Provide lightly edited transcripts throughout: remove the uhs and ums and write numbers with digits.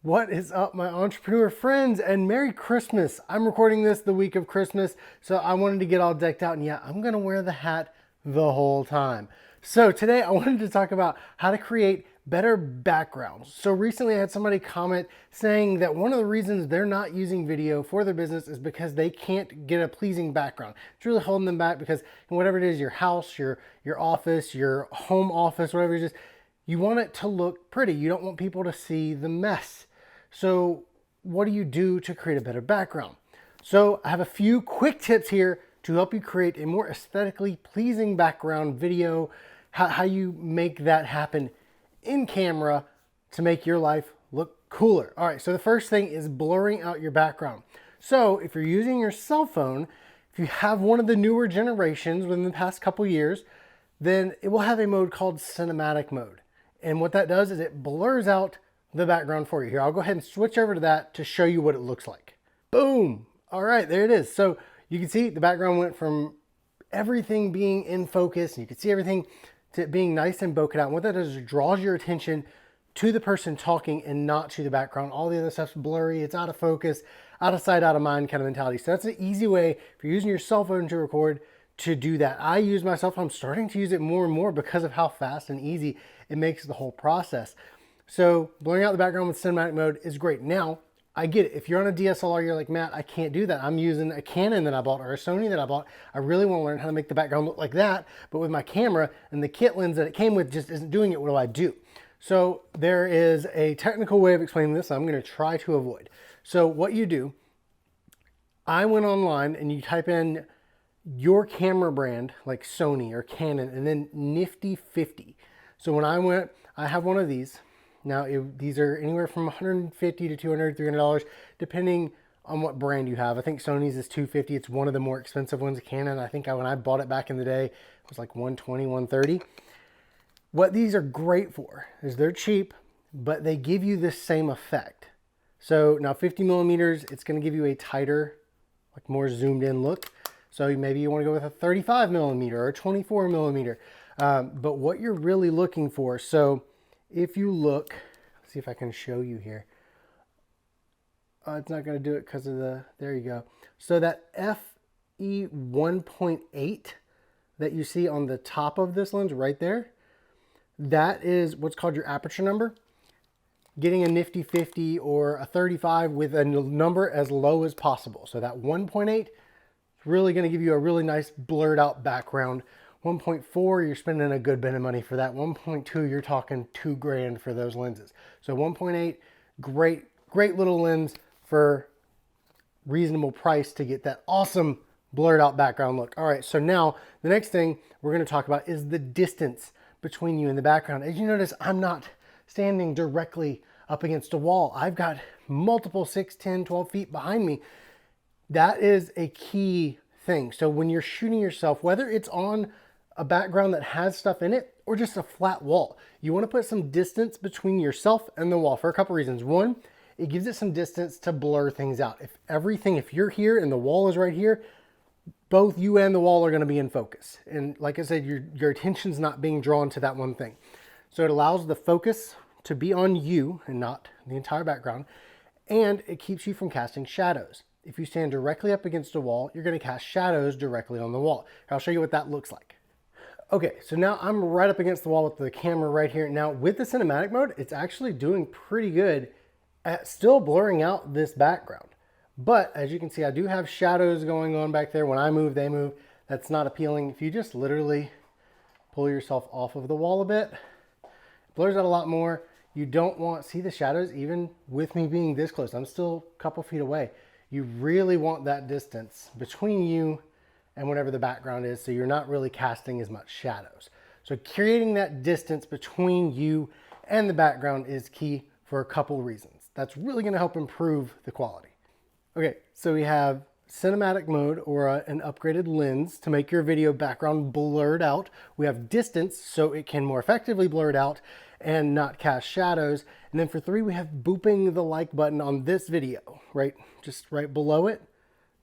What is up, my entrepreneur friends, and Merry Christmas. I'm recording this the week of Christmas, so I wanted to get all decked out, and yeah, I'm gonna wear the hat the whole time. So today I wanted to talk about how to create better backgrounds. So recently I had somebody comment saying that one of the reasons they're not using video for their business is because they can't get a pleasing background. It's really holding them back because whatever it is, your house, your office, your home office, whatever it is, you want it to look pretty. You don't want people to see the mess. So what do you do to create a better background? So I have a few quick tips here to help you create a more aesthetically pleasing background video, how you make that happen in camera to make your life look cooler. All right, so the first thing is blurring out your background. So if you're using your cell phone, if you have one of the newer generations within the past couple years, then it will have a mode called cinematic mode. And what that does is it blurs out the background for you. Here, I'll go ahead and switch over to that to show you what it looks like. Boom. All right, there it is. So you can see the background went from everything being in focus, and you can see everything to being nice and bokeh out. And what that does is it draws your attention to the person talking and not to the background. All the other stuff's blurry, it's out of focus, out of sight, out of mind kind of mentality. So that's an easy way, if you're using your cell phone to record, to do that. I use my cell phone. I'm starting to use it more and more because of how fast and easy it makes the whole process. So blurring out the background with cinematic mode is great. Now, I get it. If you're on a DSLR, you're like, Matt, I can't do that. I'm using a Canon that I bought or a Sony that I bought. I really want to learn how to make the background look like that. But with my camera and the kit lens that it came with just isn't doing it, what do I do? So there is a technical way of explaining this I'm going to try to avoid. So what you do, I went online and you type in your camera brand like Sony or Canon and then Nifty 50. So when I went, I have one of these. Now, these are anywhere from $150 to $200, $300, depending on what brand you have. I think Sony's is $250. It's one of the more expensive ones. Canon, I think when I bought it back in the day, it was like $120, $130. What these are great for is they're cheap, but they give you this same effect. So now 50 millimeters, it's going to give you a tighter, like more zoomed in look. So maybe you want to go with a 35 millimeter or a 24 millimeter. But what you're really looking for, so if you look, let's see if I can show you here. It's not going to do it because of there you go. So that FE 1.8 that you see on the top of this lens right there, that is what's called your aperture number. Getting a Nifty 50 or a 35 with a number as low as possible. So that 1.8 is really going to give you a really nice blurred out background. 1.4, you're spending a good bit of money for that. 1.2, you're talking $2,000 for those lenses. So 1.8, great little lens for reasonable price to get that awesome blurred out background look. All right, so now the next thing we're gonna talk about is the distance between you and the background. As you notice, I'm not standing directly up against a wall. I've got multiple 6, 10, 12 feet behind me. That is a key thing. So when you're shooting yourself, whether it's on a background that has stuff in it or just a flat wall, you want to put some distance between yourself and the wall for a couple reasons. One, it gives it some distance to blur things out. If you're here and the wall is right here, both you and the wall are going to be in focus. And like I said, your attention's not being drawn to that one thing. So it allows the focus to be on you and not the entire background. And it keeps you from casting shadows. If you stand directly up against a wall, you're going to cast shadows directly on the wall. I'll show you what that looks like. Okay, so now I'm right up against the wall with the camera right here. Now with the cinematic mode, it's actually doing pretty good at still blurring out this background. But as you can see, I do have shadows going on back there. When I move, they move. That's not appealing. If you just literally pull yourself off of the wall a bit, it blurs out a lot more. You don't want, see the shadows, even with me being this close, I'm still a couple feet away. You really want that distance between you and whatever the background is, so you're not really casting as much shadows. So creating that distance between you and the background is key for a couple reasons. That's really gonna help improve the quality. Okay, so we have cinematic mode or an upgraded lens to make your video background blurred out. We have distance so it can more effectively blur it out and not cast shadows. And then for 3, we have booping the like button on this video, right? Just right below it.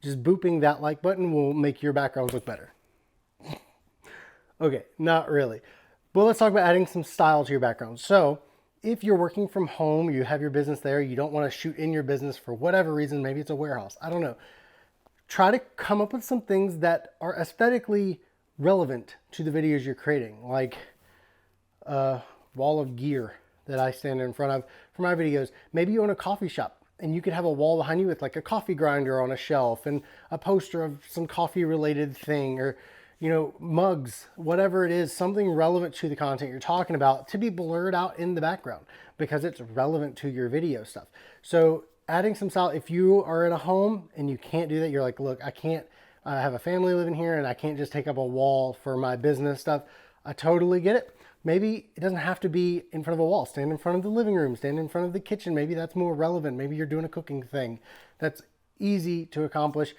Just booping that like button will make your backgrounds look better. Okay, not really. But let's talk about adding some style to your background. So if you're working from home, you have your business there, you don't want to shoot in your business for whatever reason, maybe it's a warehouse, I don't know. Try to come up with some things that are aesthetically relevant to the videos you're creating, like a wall of gear that I stand in front of for my videos. Maybe you own a coffee shop and you could have a wall behind you with like a coffee grinder on a shelf and a poster of some coffee related thing, or mugs, whatever it is, something relevant to the content you're talking about to be blurred out in the background because it's relevant to your video stuff. So adding some style, if you are in a home and you can't do that, you're like, look, I can't, I have a family living here and I can't just take up a wall for my business stuff. I totally get it. Maybe it doesn't have to be in front of a wall. Stand in front of the living room, stand in front of the kitchen. Maybe that's more relevant. Maybe you're doing a cooking thing. That's easy to accomplish.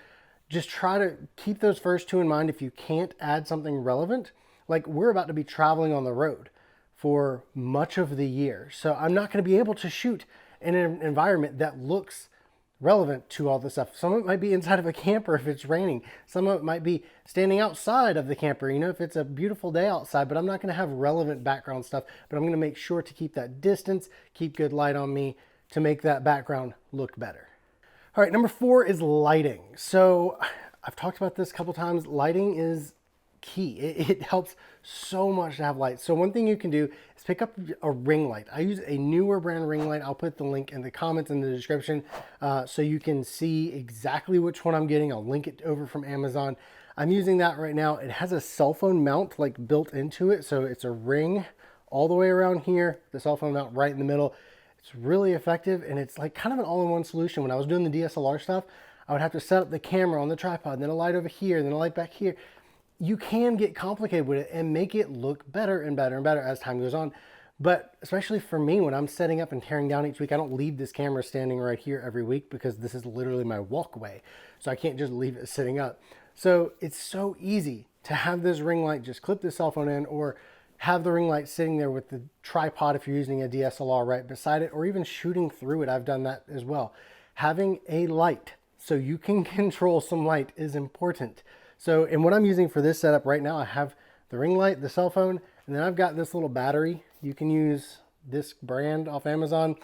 Just try to keep those first two in mind. If you can't add something relevant, like we're about to be traveling on the road for much of the year. So I'm not going to be able to shoot in an environment that looks relevant to all this stuff. Some of it might be inside of a camper if it's raining. Some of it might be standing outside of the camper, if it's a beautiful day outside, but I'm not going to have relevant background stuff, but I'm going to make sure to keep that distance, keep good light on me to make that background look better. All right, number 4 is lighting. So I've talked about this a couple times. Lighting is key. It helps so much to have light. So one thing you can do is pick up a ring light. I use a newer brand ring light. I'll put the link in the comments in the description so you can see exactly which one I'm getting. I'll link it over from Amazon. I'm using that right now. It has a cell phone mount like built into it. So it's a ring all the way around here, the cell phone mount right in the middle. It's really effective and it's like kind of an all-in-one solution. When I was doing the DSLR stuff, I would have to set up the camera on the tripod, and then a light over here, and then a light back here. You can get complicated with it and make it look better and better and better as time goes on. But especially for me, when I'm setting up and tearing down each week, I don't leave this camera standing right here every week because this is literally my walkway. So I can't just leave it sitting up. So it's so easy to have this ring light, just clip the cell phone in, or have the ring light sitting there with the tripod if you're using a DSLR right beside it, or even shooting through it. I've done that as well. Having a light so you can control some light is important. So, and what I'm using for this setup right now, I have the ring light, the cell phone, and then I've got this little battery. You can use this brand off Amazon.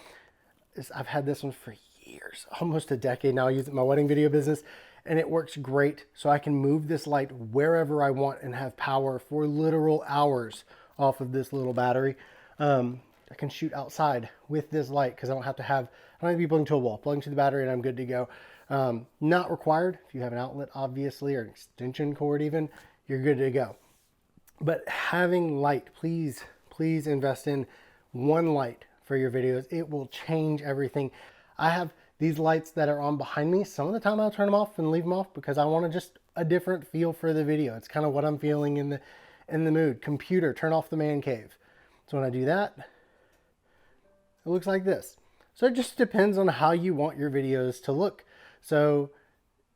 I've had this one for years, almost a decade now. I use it in my wedding video business, and it works great. So I can move this light wherever I want and have power for literal hours off of this little battery. I can shoot outside with this light because I don't have to be plugging to a wall, plugging to the battery, and I'm good to go. Not required. If you have an outlet, obviously, or an extension cord even, you're good to go. But having light, please invest in one light for your videos. It will change everything. I have these lights that are on behind me. Some of the time I'll turn them off and leave them off because I want just a different feel for the video. It's kind of what I'm feeling in the mood. Computer, turn off the man cave. So when I do that, it looks like this. So it just depends on how you want your videos to look. So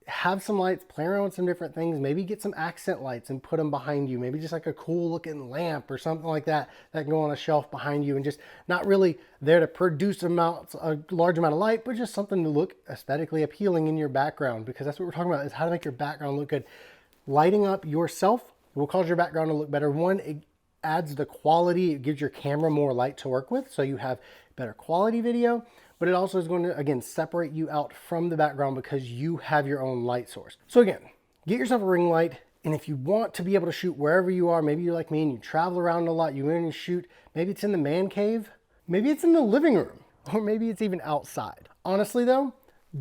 have some lights, play around with some different things, maybe get some accent lights and put them behind you, maybe just like a cool looking lamp or something like that that can go on a shelf behind you, and just not really there to produce a large amount of light, but just something to look aesthetically appealing in your background, because that's what we're talking about, is how to make your background look good. Lighting up yourself will cause your background to look better. One, it adds the quality, it gives your camera more light to work with, so you have better quality video. But it also is going to, again, separate you out from the background because you have your own light source. So again, get yourself a ring light. And if you want to be able to shoot wherever you are, maybe you're like me and you travel around a lot, you want to shoot, maybe it's in the man cave, maybe it's in the living room, or maybe it's even outside. Honestly though,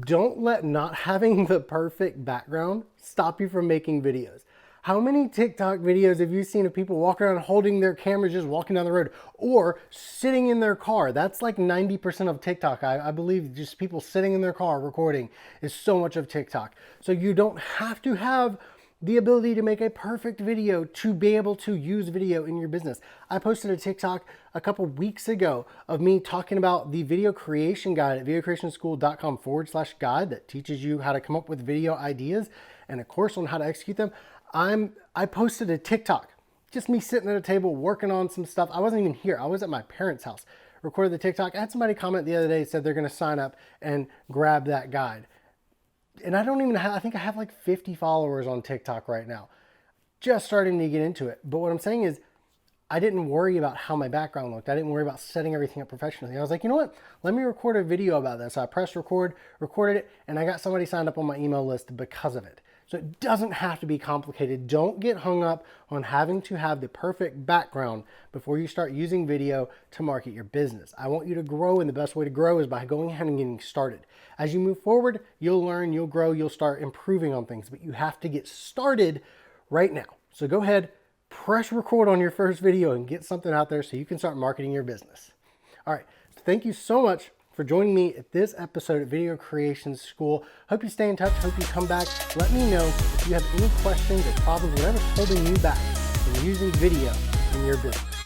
don't let not having the perfect background stop you from making videos. How many TikTok videos have you seen of people walking around holding their cameras, just walking down the road, or sitting in their car? That's like 90% of TikTok. I believe just people sitting in their car recording is so much of TikTok. So you don't have to have the ability to make a perfect video to be able to use video in your business. I posted a TikTok a couple weeks ago of me talking about the video creation guide at videocreationschool.com/guide that teaches you how to come up with video ideas and a course on how to execute them. I posted a TikTok, just me sitting at a table working on some stuff. I wasn't even here. I was at my parents' house, recorded the TikTok. I had somebody comment the other day, said they're going to sign up and grab that guide. And I don't even have, I think I have like 50 followers on TikTok right now, just starting to get into it. But what I'm saying is I didn't worry about how my background looked. I didn't worry about setting everything up professionally. I was like, you know what? Let me record a video about this. So I pressed record, recorded it, and I got somebody signed up on my email list because of it. So it doesn't have to be complicated. Don't get hung up on having to have the perfect background before you start using video to market your business. I want you to grow, and the best way to grow is by going ahead and getting started. As you move forward, you'll learn, you'll grow, you'll start improving on things, but you have to get started right now. So go ahead, press record on your first video and get something out there so you can start marketing your business. All right, so thank you so much for joining me at this episode of Video Creation School. Hope you stay in touch. Hope you come back. Let me know if you have any questions or problems, whatever's holding you back from using video in your business.